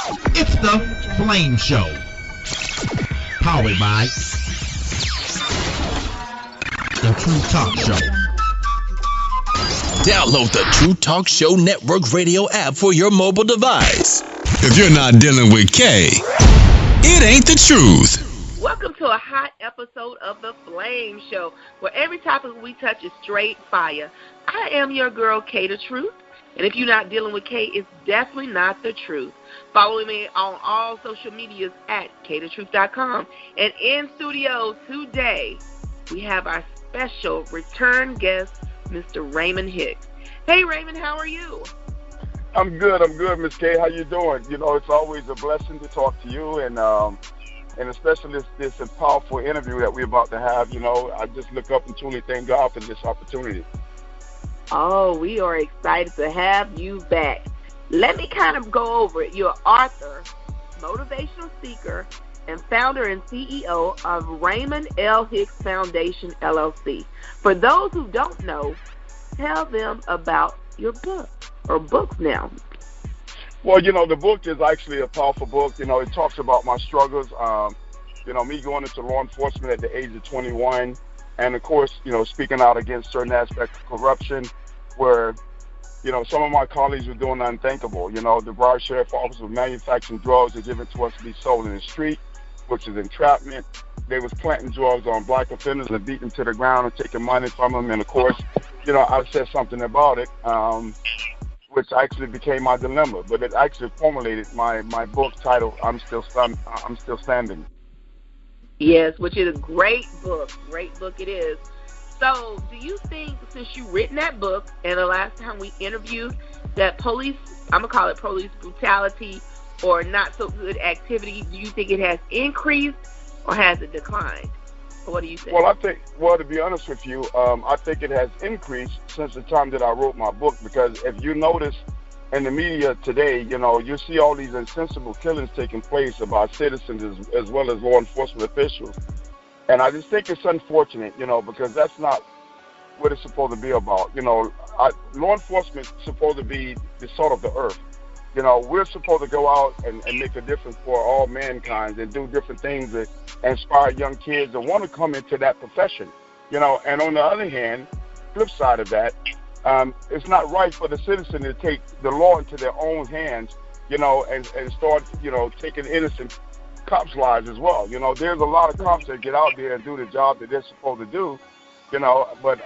It's the Flame Show. Powered by The Truth Talk Show. Download the True Talk Show Network radio app for your mobile device. If you're not dealing with Kay, it ain't the truth. Welcome to a hot episode of The Flame Show, where every topic we touch is straight fire. I am your girl, Kay TheTruth. And if you're not dealing with Kay, it's definitely not the truth. Follow me on all social medias at KayTheTruth.com. And in studio today, we have our special return guest, Mr. Raymond Hicks. Hey, Raymond, how are you? I'm good, Miss Kay. How you doing? You know, it's always a blessing to talk to you, and especially this powerful interview that we're about to have. You know, I just look up and truly thank God for this opportunity. Oh, we are excited to have you back. Let me kind of go over it. You're author, motivational speaker, and founder and CEO of Raymond L. Hicks Foundation, LLC. For those who don't know, tell them about your book, or books now. Well, you know, the book is actually a powerful book. You know, it talks about my struggles, you know, me going into law enforcement at the age of 21. And, of course, you know, speaking out against certain aspects of corruption where, you know, some of my colleagues were doing the unthinkable. You know, the Broward Sheriff Office was manufacturing drugs and giving to us to be sold in the street, which is entrapment. They was planting drugs on black offenders and beating them to the ground and taking money from them. And, of course, you know, I said something about it, which actually became my dilemma. But it actually formulated my book titled, I'm Still Standing. Yes, which is a great book. Great book it is. So, do you think, since you've written that book, and the last time we interviewed, that police, I'm going to call it police brutality or not so good activity, do you think it has increased or has it declined? Or what do you think? Well, to be honest with you, I think it has increased since the time that I wrote my book, because if you notice in the media today, you know, you see all these insensible killings taking place about citizens as well as law enforcement officials. And I just think it's unfortunate, you know, because that's not what it's supposed to be about. You know, law enforcement is supposed to be the salt of the earth. You know, we're supposed to go out and make a difference for all mankind and do different things that inspire young kids that want to come into that profession. You know, and on the other hand, flip side of that, it's not right for the citizen to take the law into their own hands, you know, and start, you know, taking innocent cops' lives as well. You know, there's a lot of cops that get out there and do the job that they're supposed to do, you know, but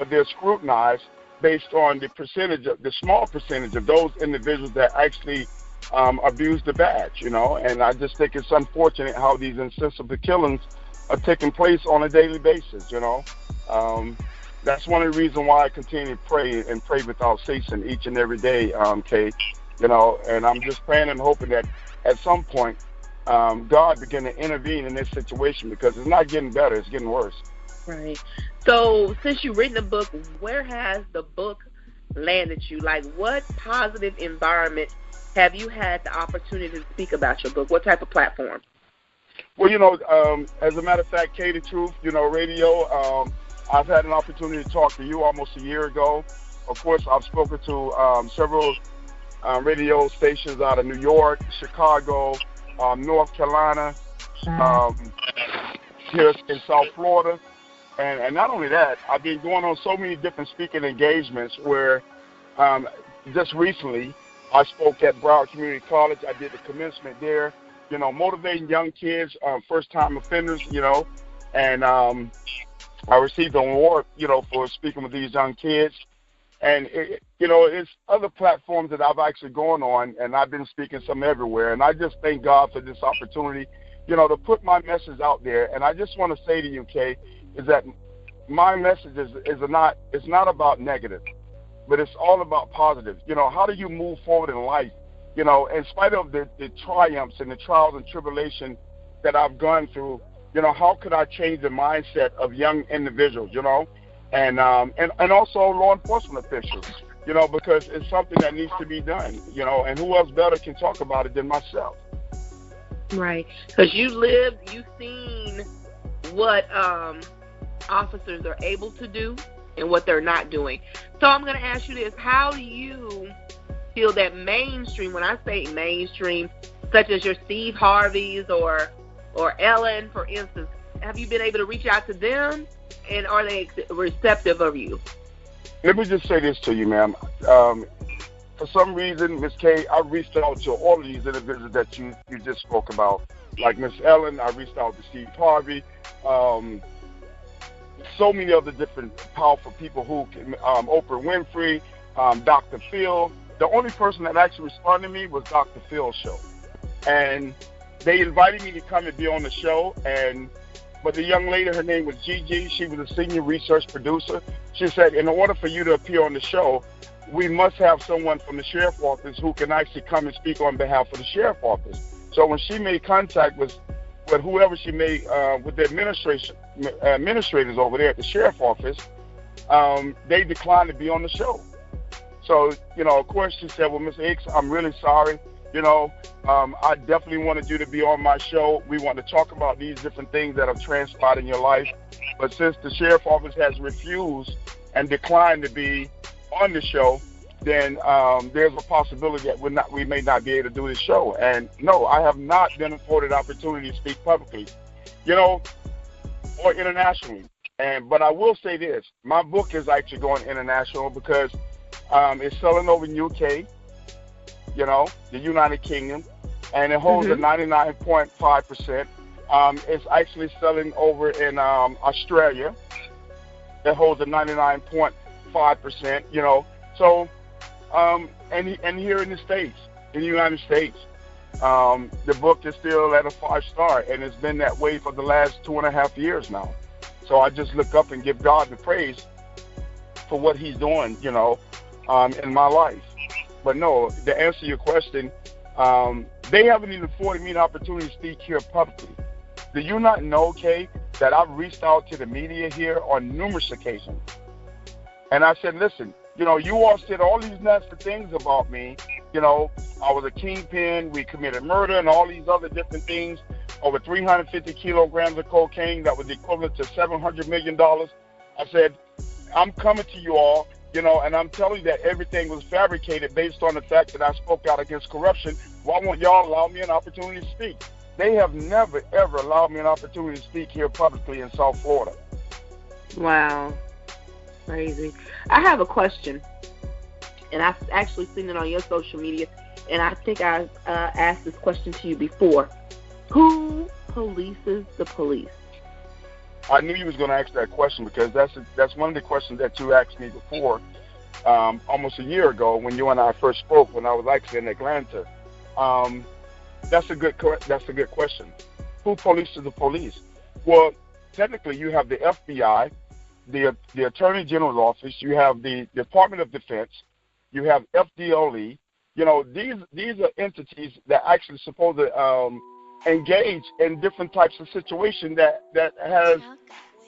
they're scrutinized based on the small percentage of those individuals that actually abuse the badge, you know. And I just think it's unfortunate how these insensible killings are taking place on a daily basis, you know. That's one of the reasons why I continue to pray and pray without ceasing each and every day, Kay. You know, and I'm just praying and hoping that at some point God begin to intervene in this situation, because it's not getting better, it's getting worse. Right. So, since you've written the book, where has the book landed you? Like, what positive environment have you had the opportunity to speak about your book? What type of platform? Well, you know, as a matter of fact, Kay TheTruth, you know, radio, I've had an opportunity to talk to you almost a year ago. Of course, I've spoken to several radio stations out of New York, Chicago, North Carolina, here in South Florida. And not only that, I've been going on so many different speaking engagements where just recently I spoke at Broward Community College. I did the commencement there, you know, motivating young kids, first-time offenders, you know, and I received an award, you know, for speaking with these young kids. And, you know, it's other platforms that I've actually gone on, and I've been speaking some everywhere. And I just thank God for this opportunity, you know, to put my message out there. And I just want to say to you, Kay, is that my message is not about negative, but it's all about positive. You know, how do you move forward in life? You know, in spite of the triumphs and the trials and tribulations that I've gone through, you know, how could I change the mindset of young individuals, you know, and also law enforcement officials, you know, because it's something that needs to be done, you know, and who else better can talk about it than myself? Right, because you've seen what officers are able to do and what they're not doing. So I'm going to ask you this: how do you feel that mainstream, when I say mainstream, such as your Steve Harveys or Ellen, for instance, have you been able to reach out to them, and are they receptive of you? Let me just say this to you, ma'am. For some reason, Ms. Kay, I reached out to all of these individuals that you just spoke about. Like Miss Ellen, I reached out to Steve Harvey. So many other different powerful people who can, Oprah Winfrey, Dr. Phil. The only person that actually responded to me was Dr. Phil's show. And they invited me to come and be on the show. But the young lady, her name was Gigi. She was a senior research producer. She said, in order for you to appear on the show, we must have someone from the sheriff's office who can actually come and speak on behalf of the sheriff's office. So when she made contact with whoever she made, with the administrators over there at the sheriff's office, they declined to be on the show. So, of course, she said, well, Mr. Hicks, I'm really sorry. I definitely wanted you to be on my show. We want to talk about these different things that have transpired in your life. But since the sheriff's office has refused and declined to be on the show, then there's a possibility that we may not be able to do the show. And no, I have not been afforded opportunity to speak publicly, or internationally. But I will say this: my book is actually going international because it's selling over in UK, the United Kingdom, and it holds a 99.5%. It's actually selling over in Australia. It holds a 99.5%. So. And here in the States, in the United States, the book is still at a 5-star, and it's been that way for the last 2.5 years now. So I just look up and give God the praise for what he's doing, in my life. But no, to answer your question, they haven't even afforded me the opportunity to speak here publicly. Do you not know, Kay, that I've reached out to the media here on numerous occasions? And I said, listen, you all said all these nasty things about me. I was a kingpin, we committed murder and all these other different things, over 350 kilograms of cocaine that was equivalent to $700 million. I said, I'm coming to you all, and I'm telling you that everything was fabricated based on the fact that I spoke out against corruption. Why won't y'all allow me an opportunity to speak? They have never, ever allowed me an opportunity to speak here publicly in South Florida. Wow. Crazy. I have a question, and I've actually seen it on your social media, and I think I asked this question to you before. Who polices the police? I knew you was going to ask that question because that's one of the questions that you asked me before, almost a year ago when you and I first spoke when I was actually in Atlanta. That's a good question. Who polices the police? Well, technically, you have the FBI. The Attorney General's office, you have the Department of Defense, you have FDLE. These are entities that actually supposed to engage in different types of situations that has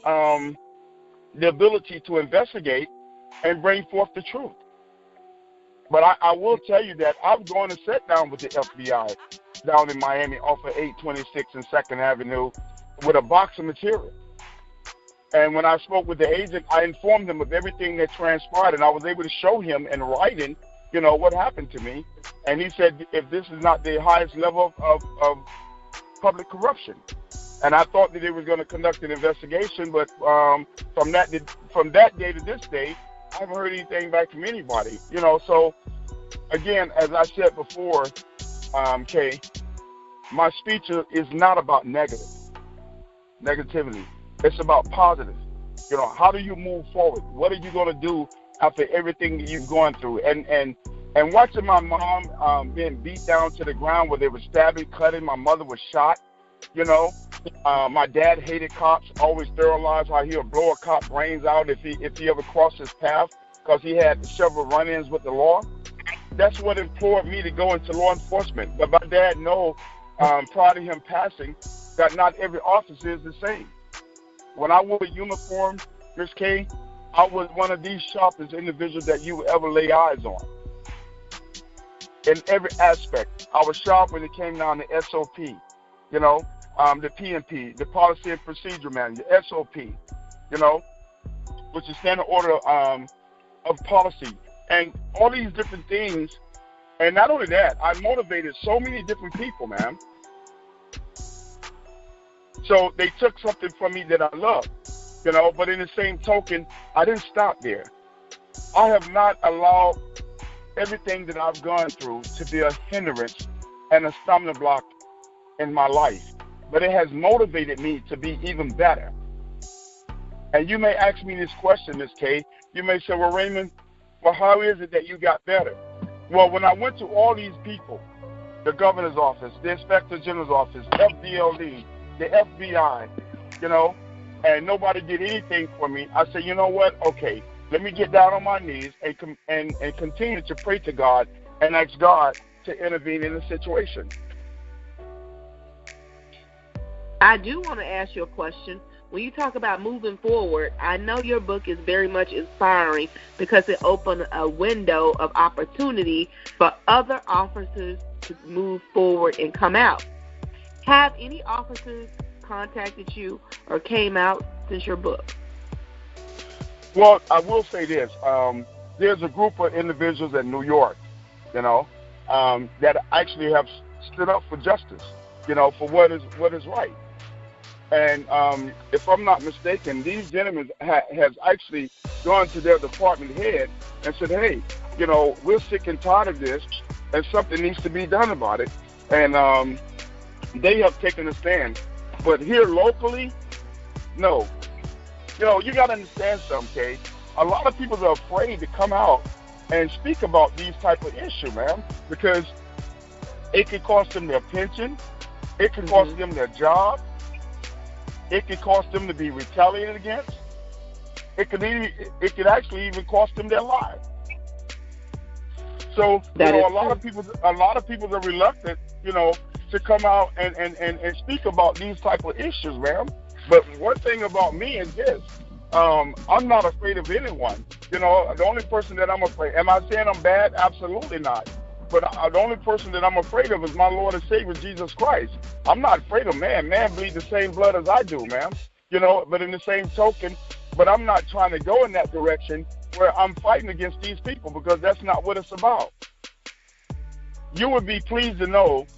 the ability to investigate and bring forth the truth. But I will tell you that I'm going to sit down with the FBI down in Miami off of 826 and 2nd Avenue with a box of material. And when I spoke with the agent, I informed him of everything that transpired, and I was able to show him in writing, what happened to me. And he said, if this is not the highest level of public corruption. And I thought that they were going to conduct an investigation, but from that day to this day, I haven't heard anything back from anybody. So, again, as I said before, Kay, my speech is not about negativity. It's about positive. How do you move forward? What are you going to do after everything that you've gone through? And watching my mom being beat down to the ground where they were stabbing, cutting, my mother was shot. My dad hated cops, always sterilized how he'll blow a cop brains out if he ever crossed his path because he had several run-ins with the law. That's what implored me to go into law enforcement. But my dad knows, prior to him passing, that not every officer is the same. When I wore a uniform, Ms. Kay, I was one of these sharpest individuals that you would ever lay eyes on. In every aspect, I was sharp when it came down to SOP, the PMP, the Policy and Procedure Manual, SOP, which is Standard Order of Policy. And all these different things And not only that, I motivated so many different people, man. So they took something from me that I love, you know, but in the same token, I didn't stop there. I have not allowed everything that I've gone through to be a hindrance and a stumbling block in my life, but it has motivated me to be even better. And you may ask me this question, Ms. K. You may say, well, Raymond, well, how is it that you got better? Well, when I went to all these people, the governor's office, the inspector general's office, FDLE, the FBI, you know, and nobody did anything for me, I said, you know what? Okay, let me get down on my knees and continue to pray to God and ask God to intervene in the situation. I do want to ask you a question. When you talk about moving forward, I know your book is very much inspiring because it opened a window of opportunity for other officers to move forward and come out. Have any officers contacted you or came out since your book? Well, I will say this. There's a group of individuals in New York, you know, that actually have stood up for justice, you know, for what is right. And if I'm not mistaken, these gentlemen has actually gone to their department head and said, hey, you know, we're sick and tired of this, and something needs to be done about it. And they have taken a stand. But here locally, no. You know, you got to understand something, Kay. A lot of people are afraid to come out and speak about these type of issues, man, because it could cost them their pension. It could cost them their job. It could cost them to be retaliated against. It could actually even cost them their lives. So, you know, a lot of people are reluctant, you know, to come out and speak about these type of issues, man. But one thing about me is this: I'm not afraid of anyone. You know, the only person that I'm afraid. Am I saying I'm bad? Absolutely not. But the only person that I'm afraid of is my Lord and Savior, Jesus Christ. I'm not afraid of man. Man bleeds the same blood as I do, man. You know, but in the same token, but I'm not trying to go in that direction where I'm fighting against these people, because that's not what it's about. You would be pleased to know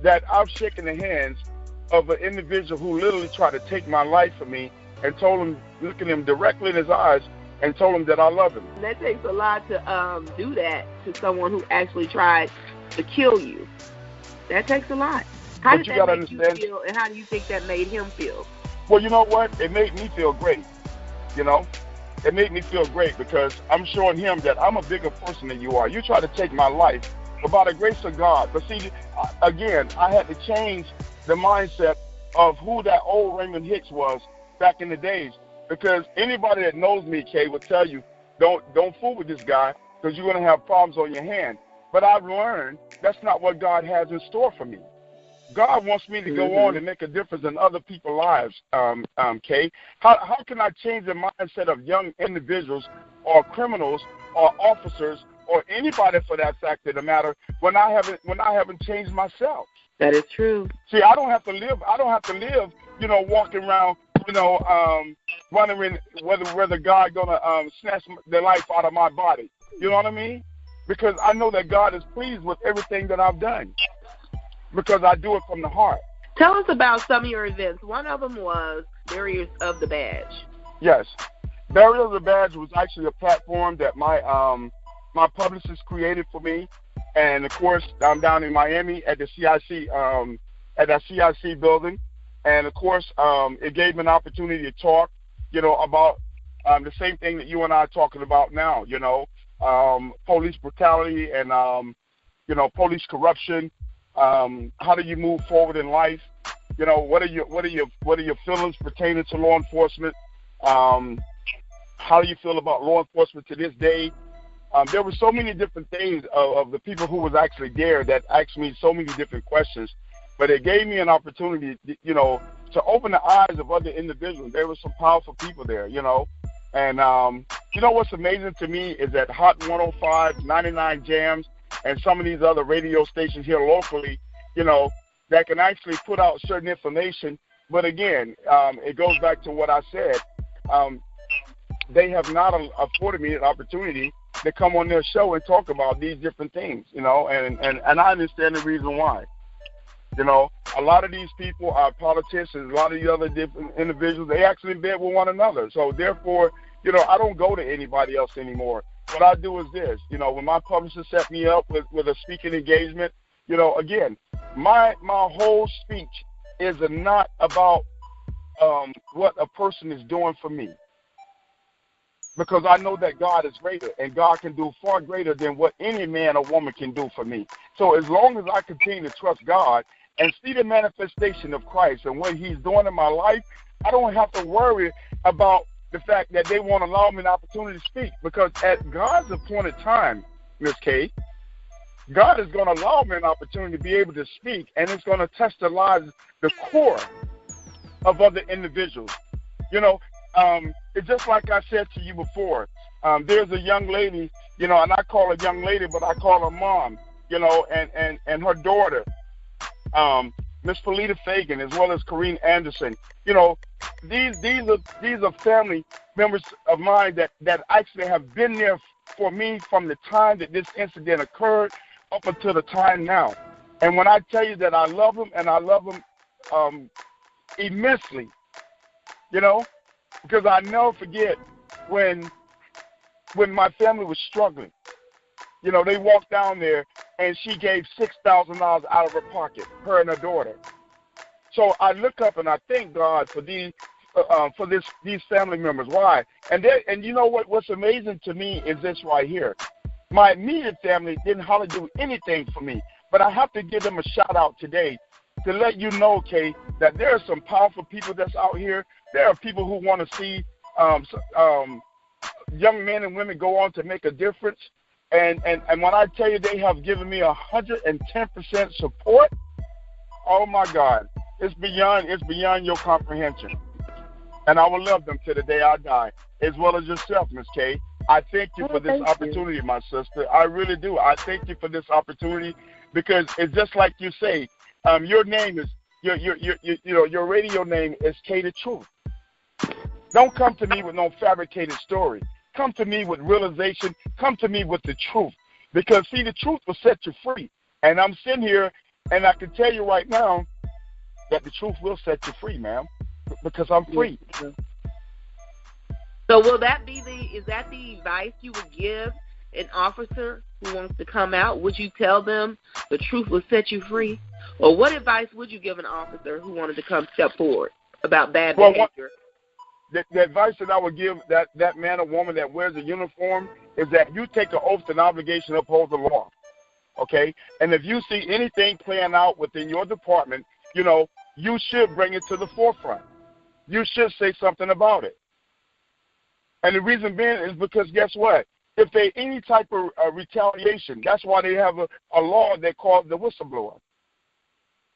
that I've shaken the hands of an individual who literally tried to take my life from me and told him, looking him directly in his eyes, and told him that I love him. That takes a lot to do that to someone who actually tried to kill you. That takes a lot. How did that make you feel, and how do you think that made him feel? Well, you know what? It made me feel great. You know, it made me feel great because I'm showing him that I'm a bigger person than you are. You try to take my life, but by the grace of God. But see, again, I had to change the mindset of who that old Raymond Hicks was back in the days. Because anybody that knows me, Kay, will tell you, don't fool with this guy, because you're going to have problems on your hand. But I've learned that's not what God has in store for me. God wants me to go on and make a difference in other people's lives, Kay. How can I change the mindset of young individuals or criminals or officers or anybody for that fact of the matter when I haven't changed myself? That is true. See, I don't have to live, you know, walking around, you know, wondering whether God gonna snatch the life out of my body. You know what I mean? Because I know that God is pleased with everything that I've done, because I do it from the heart. Tell us about some of your events. One of them was Barriers of the Badge. Yes, Barriers of the Badge was actually a platform that my publicist created for me, and of course I'm down in Miami at the CIC at that CIC building. And, of course, it gave me an opportunity to talk, you know, about the same thing that you and I are talking about now, you know, police brutality and, you know, police corruption. How do you move forward in life? You know, what are your feelings pertaining to law enforcement? How do you feel about law enforcement to this day? There were so many different things of the people who was actually there that asked me so many different questions. But it gave me an opportunity, you know, to open the eyes of other individuals. There were some powerful people there, you know. And you know what's amazing to me is that Hot 105, 99 Jams, and some of these other radio stations here locally, you know, that can actually put out certain information. But again, it goes back to what I said. They have not afforded me an opportunity that come on their show and talk about these different things, and I understand the reason why. A lot of these people are politicians. A lot of the other different individuals, they actually bed with one another. So therefore, I don't go to anybody else anymore. What I do is this, when my publisher set me up with a speaking engagement, again, my whole speech is not about what a person is doing for me. Because I know that God is greater, and God can do far greater than what any man or woman can do for me. So as long as I continue to trust God and see the manifestation of Christ and what he's doing in my life, I don't have to worry about the fact that they won't allow me an opportunity to speak. Because at God's appointed time, Miss Kay, God is going to allow me an opportunity to be able to speak, and it's going to touch the lives, the core of other individuals. It's just like I said to you before. There's a young lady, and I call her young lady, but I call her mom, and her daughter, Miss Felita Fagan, as well as Corrine Anderson. These are family members of mine that actually have been there for me from the time that this incident occurred up until the time now. And when I tell you that I love them, and I love them immensely, because I never forget when my family was struggling. They walked down there, and she gave $6,000 out of her pocket, her and her daughter. So I look up and I thank God for these family members. Why? And what's amazing to me is this right here. My immediate family didn't hardly do anything for me, but I have to give them a shout out today to let you know, Kay, that there are some powerful people that's out here. There are people who want to see young men and women go on to make a difference. And when I tell you they have given me 110% support, oh my God, it's beyond your comprehension. And I will love them to the day I die, as well as yourself, Miss Kay. I thank you for this opportunity, my sister. I really do. I thank you for this opportunity, because it's just like you say. Your name is your radio name is Kay the Truth. Don't come to me with no fabricated story. Come to me with realization. Come to me with the truth, because see, the truth will set you free. And I'm sitting here, and I can tell you right now that the truth will set you free, ma'am, because I'm free. So is that the advice you would give an officer who wants to come out? Would you tell them the truth will set you free? Or what advice would you give an officer who wanted to come step forward about bad behavior? The advice that I would give that man or woman that wears a uniform is that you take an oath and obligation to uphold the law, okay? And if you see anything playing out within your department, you should bring it to the forefront. You should say something about it. And the reason being is because guess what? If there's any type of retaliation, that's why they have a law they call the whistleblower.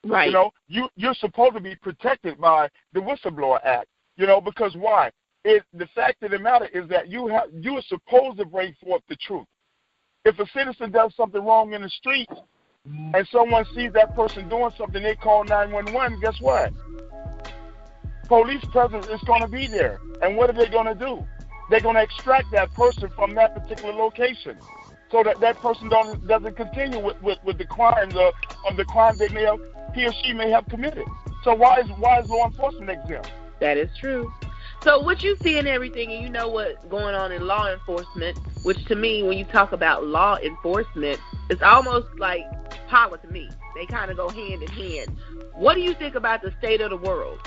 Right. You're supposed to be protected by the Whistleblower Act. Because why? The fact of the matter is that you are supposed to bring forth the truth. If a citizen does something wrong in the street and someone sees that person doing something, they call 911. Guess what? Police presence is going to be there. And what are they going to do? They're going to extract that person from that particular location, so that person doesn't continue with the crimes of the crimes he or she may have committed. So why is law enforcement exempt? That is true. So what you see in everything, and you know what's going on in law enforcement, which to me, when you talk about law enforcement, it's almost like power to me. They kind of go hand in hand. What do you think about the state of the world?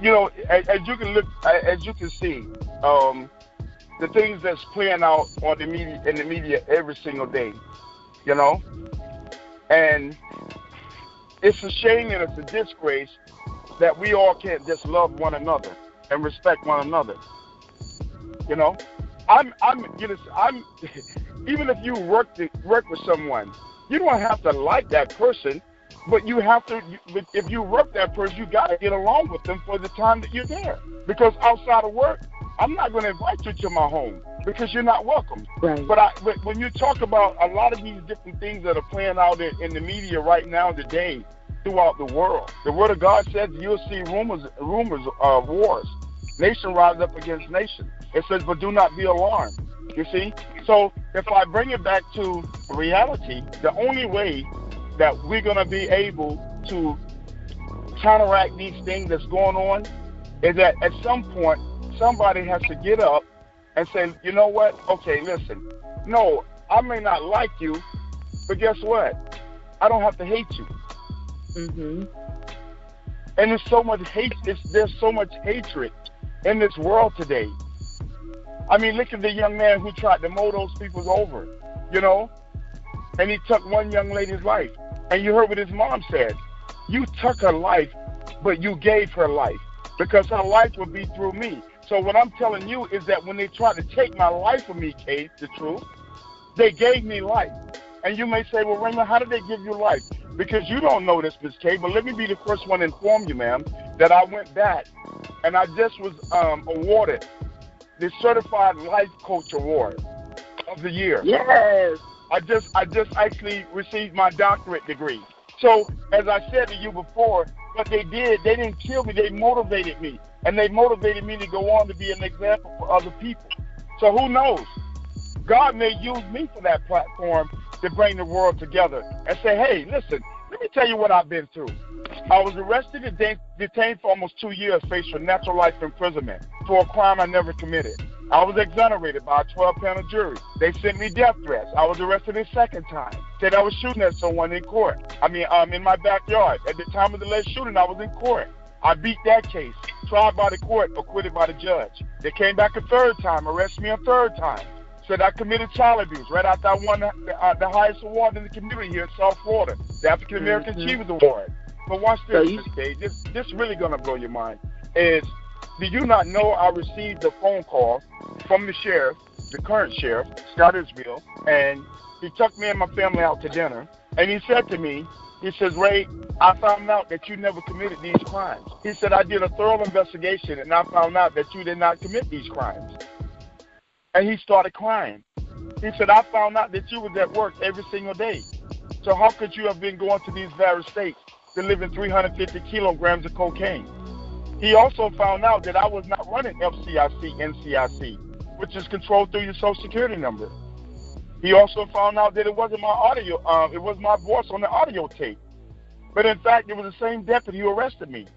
As you can see, the things that's playing out on in the media every single day, and it's a shame and it's a disgrace that we all can't just love one another and respect one another. I'm even if you work with someone, you don't have to like that person, but you have to. If you work that person, you got to get along with them for the time that you're there. Because outside of work, I'm not going to invite you to my home because you're not welcome. Right. But when you talk about a lot of these different things that are playing out in the media right now today, throughout the world, the Word of God says you'll see rumors of wars. Nation rise up against nation. It says, but do not be alarmed. You see? So if I bring it back to reality, the only way that we're going to be able to counteract these things that's going on is that at some point, somebody has to get up and say, you know what? Okay, listen. No, I may not like you, but guess what? I don't have to hate you. Mm-hmm. And there's so much hate. There's so much hatred in this world today. I mean, look at the young man who tried to mow those people over, you know? And he took one young lady's life. And you heard what his mom said. You took her life, but you gave her life, because her life would be through me. So what I'm telling you is that when they tried to take my life from me, Kay, the truth, they gave me life. And you may say, well, Raymond, how did they give you life? Because you don't know this, Ms. Kay, but let me be the first one to inform you, ma'am, that I went back and I just was awarded the Certified Life Coach Award of the year. Yes. I just actually received my doctorate degree. So, as I said to you before, what they did, they didn't kill me, they motivated me. And they motivated me to go on to be an example for other people. So who knows? God may use me for that platform to bring the world together and say, hey, listen, let me tell you what I've been through. I was arrested and detained for almost 2 years, faced with natural life imprisonment for a crime I never committed. I was exonerated by a 12-panel jury. They sent me death threats. I was arrested a second time. Said I was shooting at someone in court. In my backyard. At the time of the last shooting, I was in court. I beat that case. Tried by the court, acquitted by the judge. They came back a third time, arrested me a third time. Said I committed child abuse right after I won the highest award in the community here in South Florida, the African American Achievers Award. But watch this, Ms. Kay. This really going to blow your mind. Is, do you not know I received a phone call from the sheriff, the current sheriff, Scott Isbell, and he took me and my family out to dinner, and he said to me, he says, Ray, I found out that you never committed these crimes. He said, I did a thorough investigation, and I found out that you did not commit these crimes. And he started crying. He said, I found out that you was at work every single day. So how could you have been going to these various states delivering 350 kilograms of cocaine? He also found out that I was not running FCIC, NCIC, which is controlled through your Social Security number. He also found out that it wasn't my audio, it was my voice on the audio tape. But in fact, it was the same deputy who arrested me.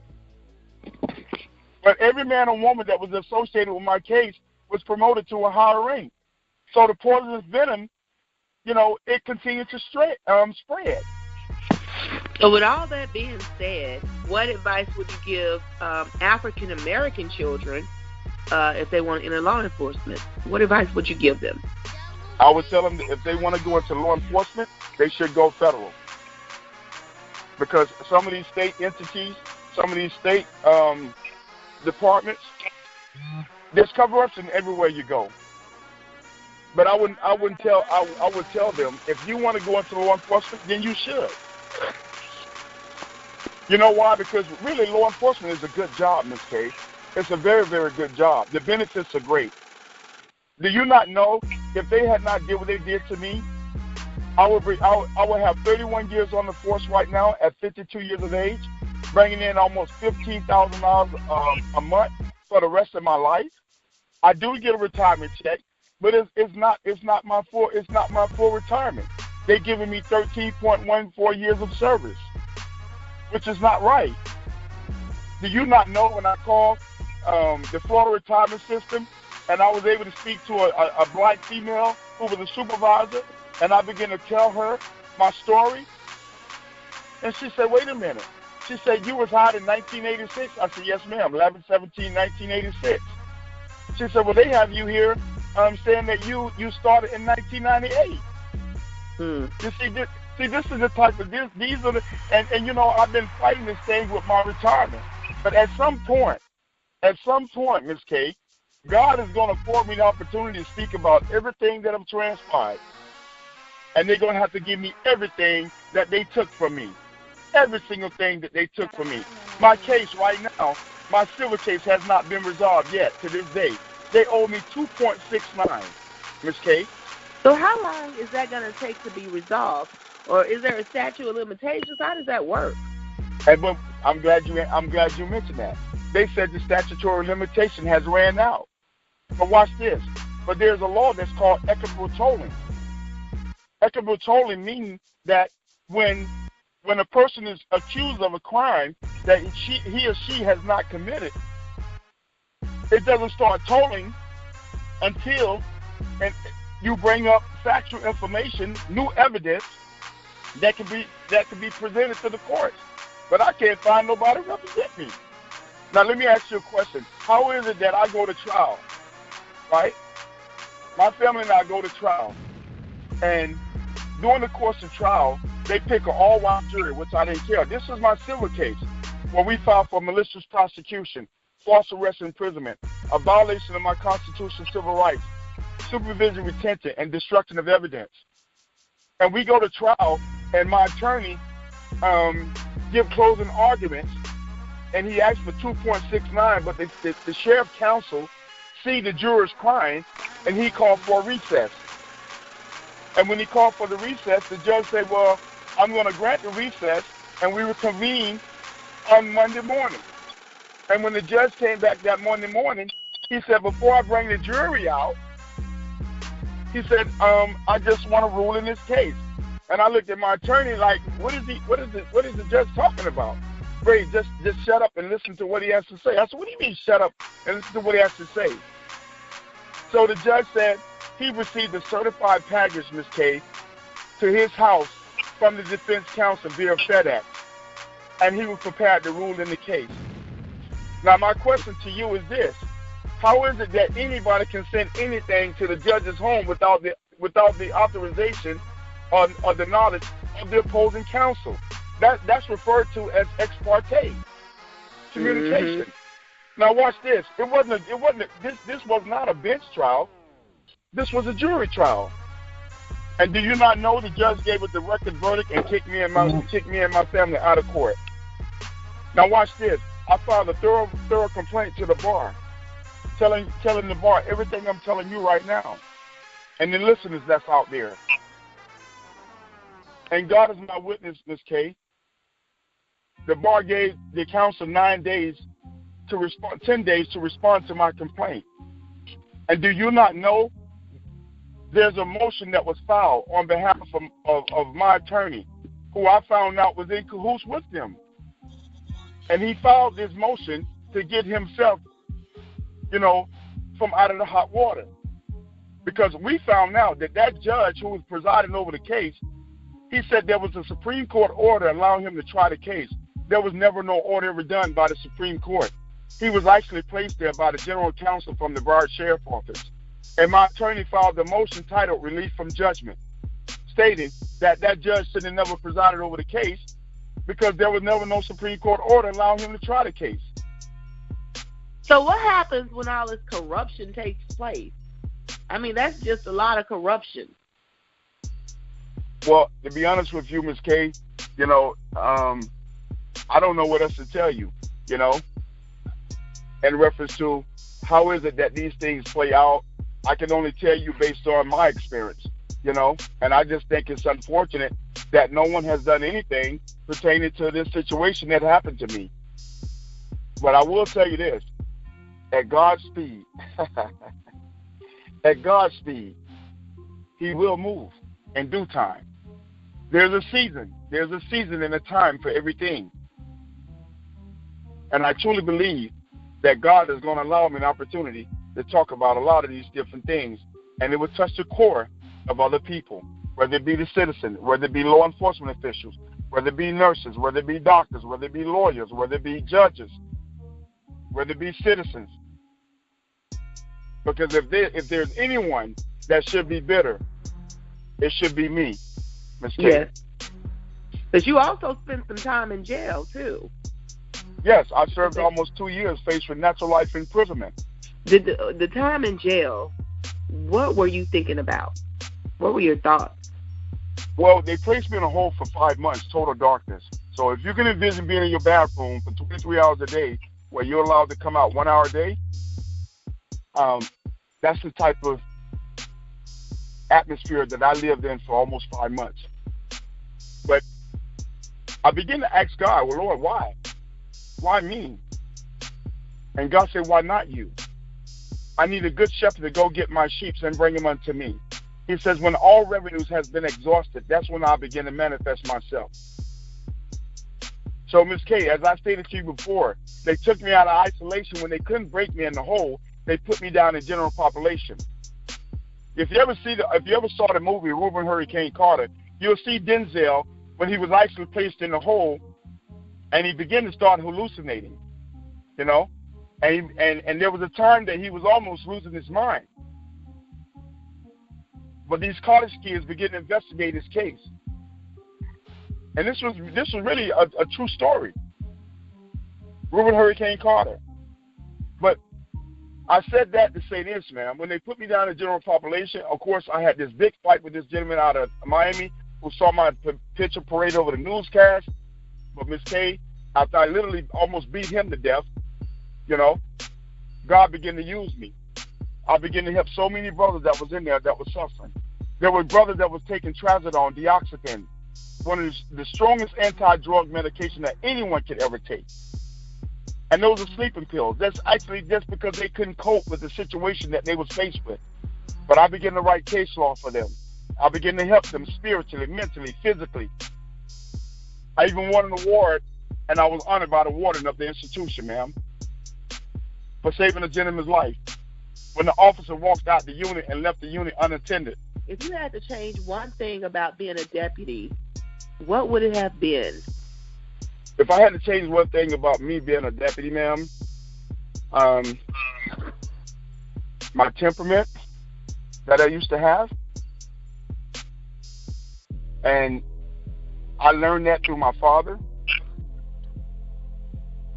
But every man or woman that was associated with my case was promoted to a higher rank. So the poisonous venom, you know, it continued to spread. So with all that being said, what advice would you give African-American children if they want to enter law enforcement? What advice would you give them? I would tell them that if they want to go into law enforcement, they should go federal. Because some of these state entities, some of these state departments, there's corruption everywhere you go. But I would tell them, if you want to go into law enforcement, then you should. You know why? Because really law enforcement is a good job, Ms. Kay. It's a very, very good job. The benefits are great. Do you not know if they had not did what they did to me, I would have 31 years on the force right now at 52 years of age, bringing in almost $15,000 a month for the rest of my life. I do get a retirement check, but it's not my full retirement. They're giving me 13.14 years of service, which is not right. Do you not know when I called the Florida retirement system and I was able to speak to a black female who was a supervisor, and I began to tell her my story, and she said, wait a minute. She said, you was hired in 1986. I said, yes, ma'am, 11/17/1986. She said, well, they have you here saying that you started in 1998. You see, this is the type of these are the and you know, I've been fighting this thing with my retirement. But at some point, Ms. Kay, God is going to afford me the opportunity to speak about everything that I've transpired. And they're going to have to give me everything that they took from me. Every single thing that they took from me. My case right now, my civil case has not been resolved yet to this day. They owe me $2.69, Ms. Kay. So how long is that going to take to be resolved? Or is there a statute of limitations? How does that work? And I'm glad you mentioned that. They said the statutory limitation has ran out. But watch this. But there's a law that's called equitable tolling. Equitable tolling means that when a person is accused of a crime that he or she has not committed, it doesn't start tolling until you bring up factual information, new evidence that can be presented to the courts. But I can't find nobody to represent me. Now let me ask you a question. How is it that I go to trial, right? My family and I go to trial, and during the course of trial, they pick an all-white jury, which I didn't care. This was my civil case, where we filed for malicious prosecution, false arrest and imprisonment, a violation of my constitutional civil rights, supervision, retention, and destruction of evidence. And we go to trial, and my attorney give closing arguments, and he asked for 2.69, but the sheriff counsel see the jurors crying, and he called for a recess. And when he called for the recess, the judge said, well, I'm going to grant the recess, and we will convene on Monday morning. And when the judge came back that Monday morning, he said, before I bring the jury out, he said, I just want to rule in this case. And I looked at my attorney like, what is the judge talking about? Ray, just shut up and listen to what he has to say. I said, what do you mean shut up and listen to what he has to say? So the judge said he received a certified package, Ms. K, to his house from the defense counsel via FedEx, and he was prepared to rule in the case. Now, my question to you is this. How is it that anybody can send anything to the judge's home without the authorization or the knowledge of the opposing counsel? That's referred to as ex parte communication. Mm-hmm. Now watch this. This was not a bench trial. This was a jury trial. And do you not know the judge gave a directed verdict and kicked me and my family out of court? Now watch this. I filed a thorough complaint to the bar, telling the bar everything I'm telling you right now, and the listeners that's out there. And God is my witness, Ms. K. The bar gave the counsel 10 days to respond to my complaint. And do you not know there's a motion that was filed on behalf of my attorney, who I found out was in cahoots with them. And he filed this motion to get himself, from out of the hot water. Because we found out that judge who was presiding over the case, he said there was a Supreme Court order allowing him to try the case. There was never no order ever done by the Supreme Court. He was actually placed there by the general counsel from the Broward Sheriff Office. And my attorney filed the motion titled Relief from Judgment, stating that judge should have never presided over the case because there was never no Supreme Court order allowing him to try the case. So what happens when all this corruption takes place? I mean, that's just a lot of corruption. Well, to be honest with you, Ms. K, I don't know what else to tell you, in reference to how is it that these things play out. I can only tell you based on my experience, and I just think it's unfortunate that no one has done anything pertaining to this situation that happened to me. But I will tell you this, at God's speed, he will move in due time. There's a season and a time for everything. And I truly believe that God is going to allow me an opportunity to talk about a lot of these different things, and it will touch the core of other people, whether it be the citizen, whether it be law enforcement officials, whether it be nurses, whether it be doctors, whether it be lawyers, whether it be judges, whether it be citizens. Because if there's anyone that should be bitter, it should be me, Ms. K. Yes. But you also spent some time in jail, too. Yes, I served almost 2 years faced with natural life imprisonment. The time in jail, what were you thinking about? What were your thoughts? Well, they placed me in a hole for 5 months, total darkness. So if you can envision being in your bathroom for 23 hours a day, where you're allowed to come out 1 hour a day, that's the type of atmosphere that I lived in for almost 5 months. But I began to ask God, well, Lord, why? Why me? And God said, why not you? I need a good shepherd to go get my sheep and bring them unto me. He says, when all revenues has been exhausted, that's when I begin to manifest myself. So, Ms. K, as I stated to you before, they took me out of isolation. When they couldn't break me in the hole, they put me down in general population. If you ever saw the movie Raymond Hurricane Carter, you'll see Denzel when he was actually placed in the hole, and he began to start hallucinating, you know, and there was a time that he was almost losing his mind. But these college kids began to investigate his case, and this was really a true story. Raymond Hurricane Carter. But I said that to say this, man. When they put me down in general population, of course, I had this big fight with this gentleman out of Miami who saw my picture parade over the newscast. But Miss K, after I literally almost beat him to death, you know, God began to use me. I began to help so many brothers that was in there that was suffering. There were brothers that was taking trazodone, dioxazine, one of the strongest anti-drug medication that anyone could ever take. And those are sleeping pills. That's actually just because they couldn't cope with the situation that they was faced with. But I began to write case law for them. I began to help them spiritually, mentally, physically. I even won an award, and I was honored by the warden of the institution, ma'am, for saving a gentleman's life when the officer walked out the unit and left the unit unattended. If you had to change one thing about being a deputy, what would it have been? If I had to change one thing about me being a deputy, ma'am, my temperament that I used to have. And I learned that through my father.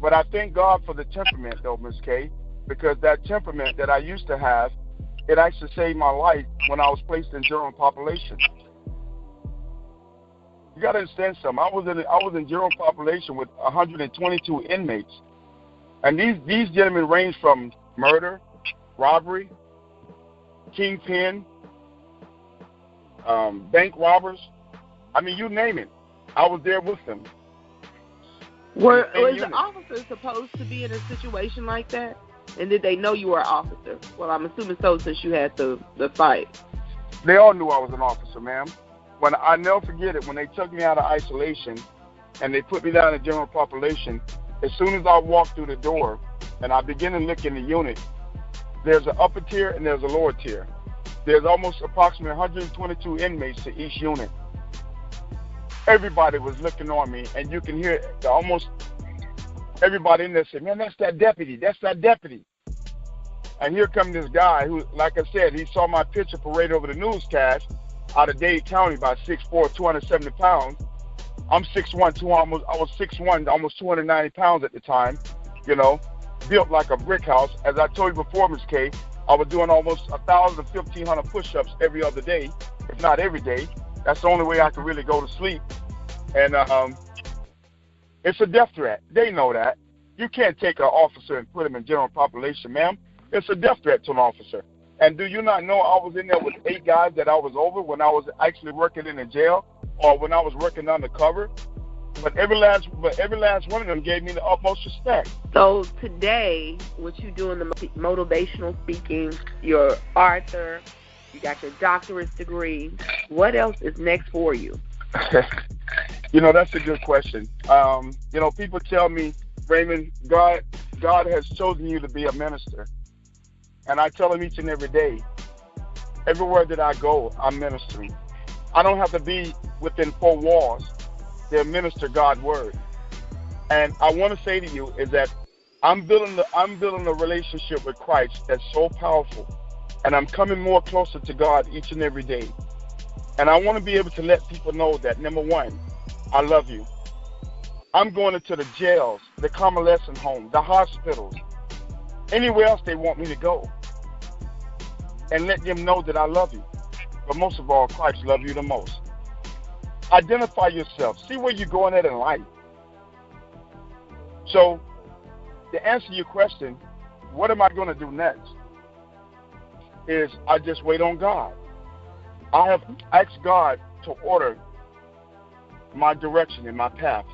But I thank God for the temperament, though, Miss K, because that temperament that I used to have, it actually saved my life when I was placed in general population. You got to understand something. I was in general population with 122 inmates. And these gentlemen range from murder, robbery, kingpin, bank robbers. I mean, you name it. I was there with them. Was the officer supposed to be in a situation like that? And did they know you were an officer? Well, I'm assuming so, since you had the fight. They all knew I was an officer, ma'am. I never forget it, when they took me out of isolation and they put me down in general population, as soon as I walked through the door and I began to look in the unit, there's an upper tier and there's a lower tier. There's almost approximately 122 inmates to each unit. Everybody was looking on me, and you can hear almost everybody in there say, man, that's that deputy. That's that deputy. And here comes this guy who, like I said, he saw my picture parade over the newscast out of Dade County by 6'4", 270 pounds. I'm 6'1", I was 6'1", almost 290 pounds at the time, you know, built like a brick house. As I told you before, Ms. K, I was doing almost 1,000 to 1,500 push-ups every other day, if not every day. That's the only way I could really go to sleep. And it's a death threat. They know that. You can't take an officer and put him in general population, ma'am. It's a death threat to an officer. And do you not know I was in there with 8 guys that I was over when I was actually working in a jail or when I was working undercover? But every last one of them gave me the utmost respect. So today, what you do in the motivational speaking, your author, you got your doctorate degree. What else is next for you? You know, that's a good question. You know, people tell me, Raymond, God has chosen you to be a minister. And I tell them each and every day, everywhere that I go, I'm ministering. I don't have to be within 4 walls to minister God's word. And I want to say to you is that I'm building a relationship with Christ that's so powerful. And I'm coming more closer to God each and every day. And I want to be able to let people know that, number one, I love you. I'm going into the jails, the convalescent homes, the hospitals, anywhere else they want me to go. And let them know that I love you. But most of all, Christ loves you the most. Identify yourself. See where you're going at in life. So, to answer your question, what am I going to do next? Is I just wait on God. I have asked God to order my direction and my path.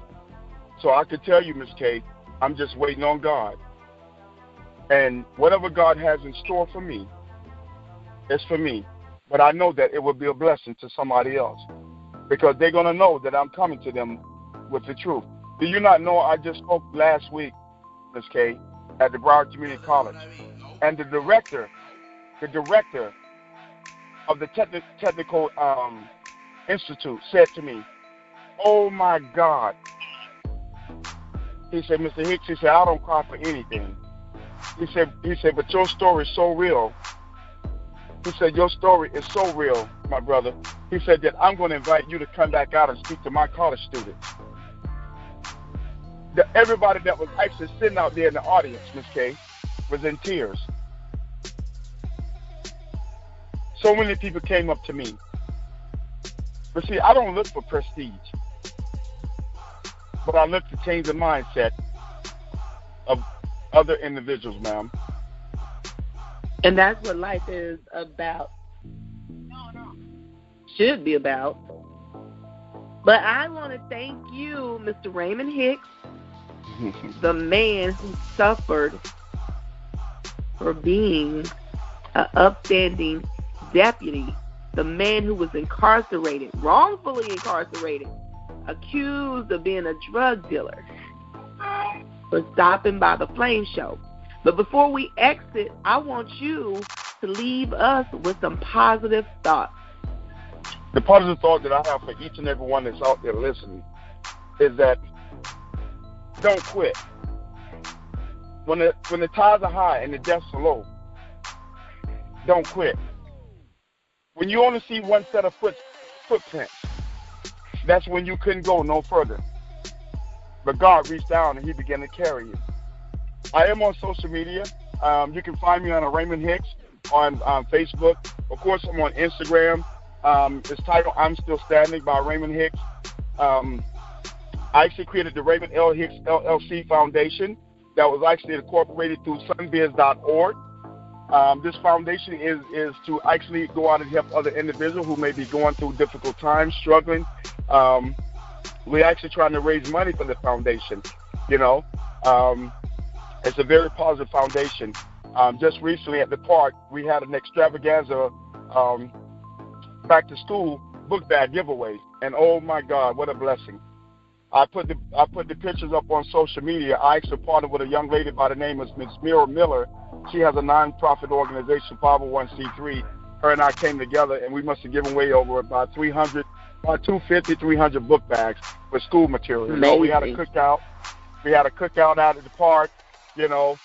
So I could tell you, Ms. K, I'm just waiting on God. And whatever God has in store for me, it's for me. But I know that it will be a blessing to somebody else, because they're going to know that I'm coming to them with the truth. Do you not know I just spoke last week, Ms. K, at the Broward Community College, and the director of the technical institute said to me, "Oh my God," he said, "Mr. Hicks," he said, "I don't cry for anything." He said, "But your story is so real." He said, "Your story is so real, my brother." He said that I'm going to invite you to come back out and speak to my college students. Everybody that was actually sitting out there in the audience, Ms. K, was in tears. So many people came up to me. But see, I don't look for prestige, but I look to change the mindset of other individuals, ma'am. And that's what life is about. Should be about. But I want to thank you, Mr. Raymond Hicks, the man who suffered for being an upstanding deputy, the man who was incarcerated, wrongfully incarcerated, accused of being a drug dealer, for stopping by the Flame Show. But before we exit, I want you to leave us with some positive thoughts. The positive thought that I have for each and every one that's out there listening is that don't quit. When the tides are high and the depths are low, don't quit. When you only see one set of footprints, that's when you couldn't go no further. But God reached down and he began to carry you. I am on social media. You can find me on Raymond Hicks on Facebook. Of course, I'm on Instagram. It's titled "I'm Still Standing" by Raymond Hicks. I actually created the Raymond L. Hicks LLC Foundation that was actually incorporated through sunbiz.org. This foundation is to actually go out and help other individuals who may be going through difficult times, struggling. We're actually trying to raise money for the foundation. You know, it's a very positive foundation. Just recently at the park, we had an extravaganza back to school book bag giveaway, and oh my God, what a blessing! I put the pictures up on social media. I actually partnered with a young lady by the name of Ms. Mira Miller. She has a non-profit organization, 501c3. Her and I came together, and we must have given away over about 300 book bags with school material. You know, we had a cookout. Out at the park, you know,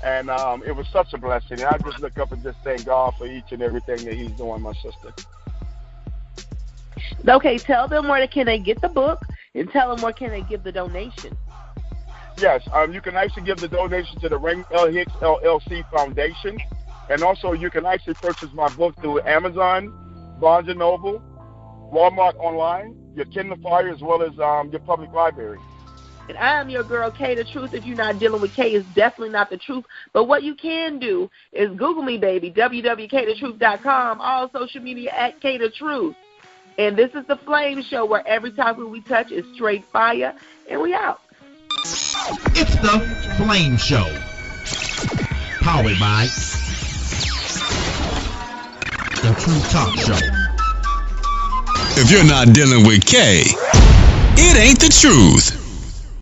and it was such a blessing. And I just look up and just thank God for each and everything that he's doing, my sister. Okay, tell them where can they get the book, and tell them where can they give the donation. Yes, you can actually give the donation to the Raymond L. Hicks LLC Foundation, and also you can actually purchase my book through Amazon, Barnes & Noble, Walmart online, your Kindle Fire, as well as your public library. And I am your girl, Kay the Truth. If you're not dealing with Kay, it's definitely not the truth. But what you can do is Google me, baby, www.KayTheTruth.com, all social media at Kay the Truth. And this is the Flame Show, where every topic we touch is straight fire, and we out. It's the Flame Show. Powered by The Truth Talk Show. If you're not dealing with Kay, it ain't the truth.